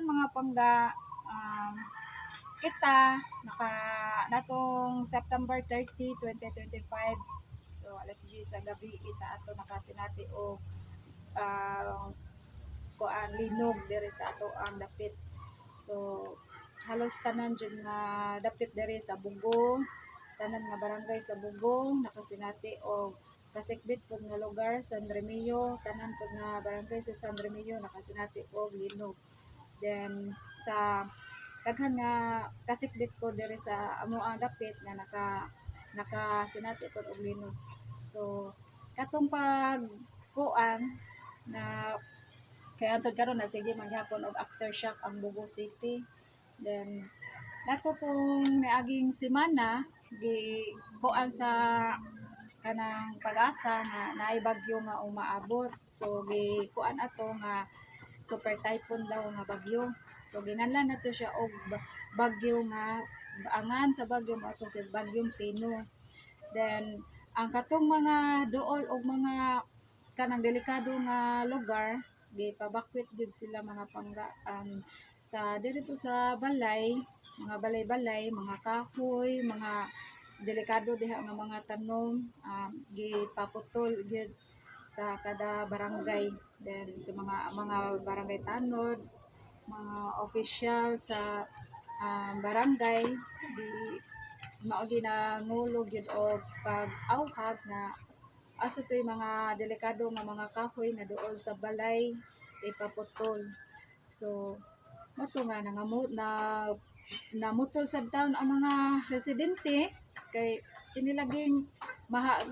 karon mga pangga, um, kita naka natong September 30, 2025. So alas 10 sa gabi kita ato nakasinati og uh, kuan linog diri sa ato ang dapit. So halos tanan jud nga dapit diri sa Bugong, tanan nga barangay sa Bugong nakasinati og kasikbit pud nga lugar San Remillo, tanan pud nga barangay sa San Remillo nakasinati og linog. Then sa daghan nga kasikbit ko diri sa amo ang dapit nga nakasinati pud og linog. So katong pag kuan na kaya antod karon na sige maghapon og aftershock ang Bogo City. Then nato pong niaging semana gi kuan sa kanang pag-asa na naay bagyo nga umaabot. So gi kuan ato nga super typhoon daw nga bagyo. So ginganlan nato siya og bagyo nga angan sa bagyo mo ato si bagyong Pino. Then ang katong mga duol og mga kanang delikado nga lugar gipabakwit gid sila mga pangga sa diri po sa balay, mga balay-balay, mga kahoy, mga delikado diha nga mga tanom gipaputol gid sa kada barangay. Then sa mga barangay tanod, mga official sa barangay di mao ginangulog gyud og pag-awhag na asa to'y mga delikado nga mga kahoy na dool sa balay ipaputol. So moto nga namutol sa town ang mga residente kay inilaging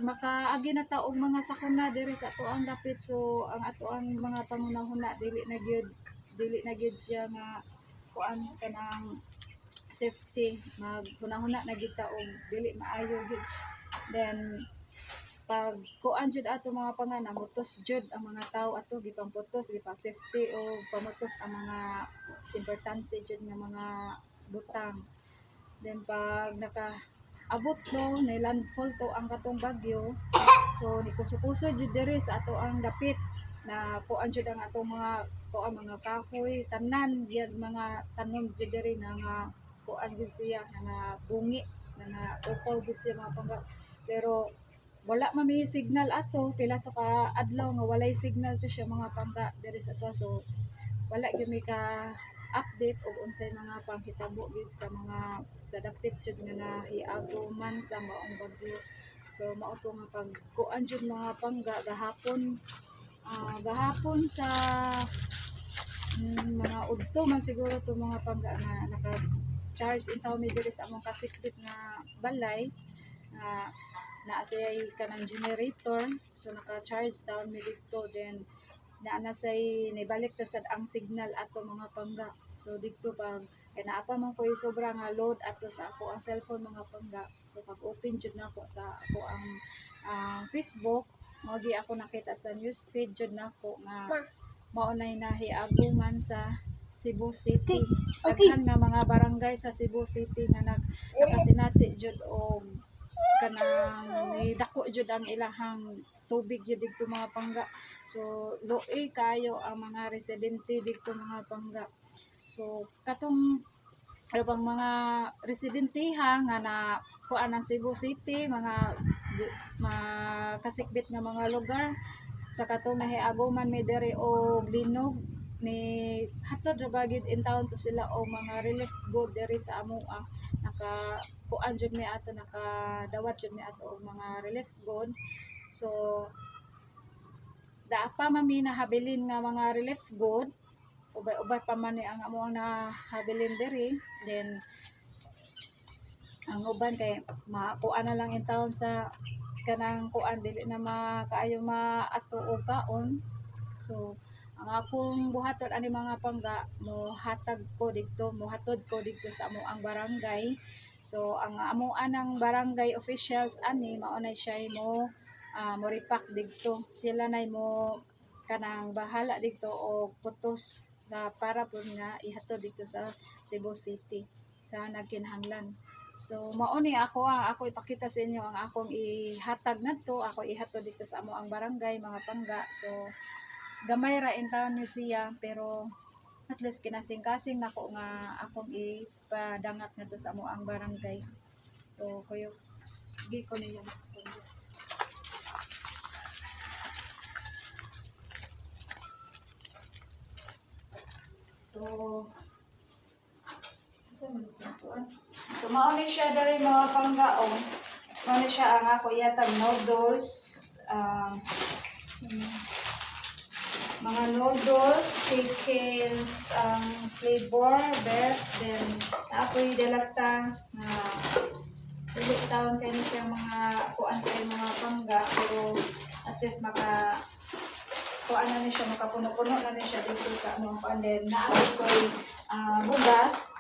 makaagi na ta og mga sakuna diri sa ato ang dapit. So ang ato ang mga pangunahuna dili na gyud siya nga kuan kanang safety maghunahuna na gyud ta og dili maayo gyud. Then pag kuan jud ato mga pangan mutos jud ang mga tawo ato gipamputos gipang safety o pamutos ang mga importante jud nga mga butang. Then pag abot no na landfall to ang katong bagyo, so nikuso-kuso jud diri sa ato ang dapit na kuan jud ang atong mga kuan mga kahoy tanan yan mga tanom jud diri na nga kuan jud siya nga bungi na upaw jud siya mga pangga. Pero wala man may signal ato pila to ka adlaw nga walay signal to siya mga pangga diri sa ato. So wala gyud may ka update og unsay mga panghitabo gid sa mga sa dapit jud nga nahiago man sa maong bagyo. So mao to nga pag kuan jud mga pangga gahapon sa mga udto man siguro to mga pangga na naka charge in taw mi diri sa among kasikbit nga balay na naasay kanang generator. So naka-charge down mi dito. Then naanasay nibalik ta sad ang signal ato mga pangga. So dito pag kay naa pa man ko'y sobra nga load ato sa ako ang cellphone mga pangga. So pag open jud nako sa ako ang Facebook, magi ako nakita sa news feed jud nako nga mao nay nahiago man sa Cebu City. Daghan nga mga barangay sa Cebu City nga nakasinati jud og kanang dako jud ang ilahang tubig jud dito mga pangga. So luoy kayo ang mga residente dito mga pangga. So katong bang mga residente nga na kuan ng Cebu City, mga kasikbit nga mga lugar sa katong nahiaguman mi diri og linog ni hatod ra bagid in town to sila o mga relief good diri sa amoa naka kuan jud mi ato nakadawat jud mi ato og mga relief good. So daa pa man mi nahabilin nga mga relief good, ubay-ubay pa man ni ang amo nahabilin diri. Then ang uban kay makuan na lang in town sa kanang kuan dili na makaayo maato og kaon. So ang akong buhaton ani mga pangga mohatod ko dito sa amo ang barangay. So ang amo anang barangay officials ani mao nay siya mo repack dito. Sila nay mo kanang bahala dito og putos na para pud nga ihatod dito sa Cebu City sa nagkinahanglan. So mao ni ako ipakita sa inyo ang akong ihatag ngadto, ako ihatod dito sa amo ang barangay mga pangga. So gamay ra in town ni siya pero at least kinasing-kasing nako nga akong ipadangat na to sa amo ang barangay. So kuyo gi ko ninyo. So so mao ni siya dali mga panggaon. Mao ni siya ang ako yatag noodles, mga noodles, chickens, flavor, beef, then apoy delata na ulit taon kayo siya mga kuan kayo mga pangga, pero at least kuan na ni siya, makapuno-puno na ni siya dito sa anong kuan. Then naapoy ko bugas,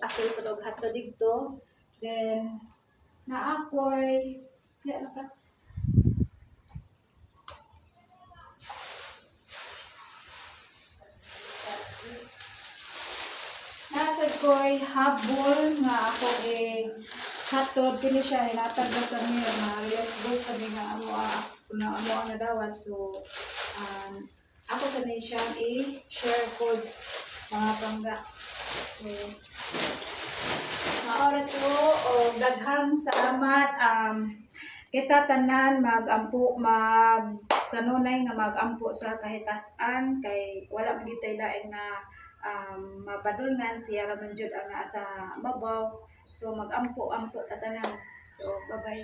apoy ko dog hato dito. Then naapoy, ya na nasad ko'y habol nga ako hatod kini siya hinatag ba sa niya na reusable sabi nga amo ang nadawat. So ako sa niya siya i-share ko mga pangga. So maorat ko o daghang salamat kita tanan kanunay nga magampo sa kahitasan kay wala man gitay laing na mabadulngan siya raman jud ang naa sa mabaw. So magampo-ampo ta tanan. So bye bye.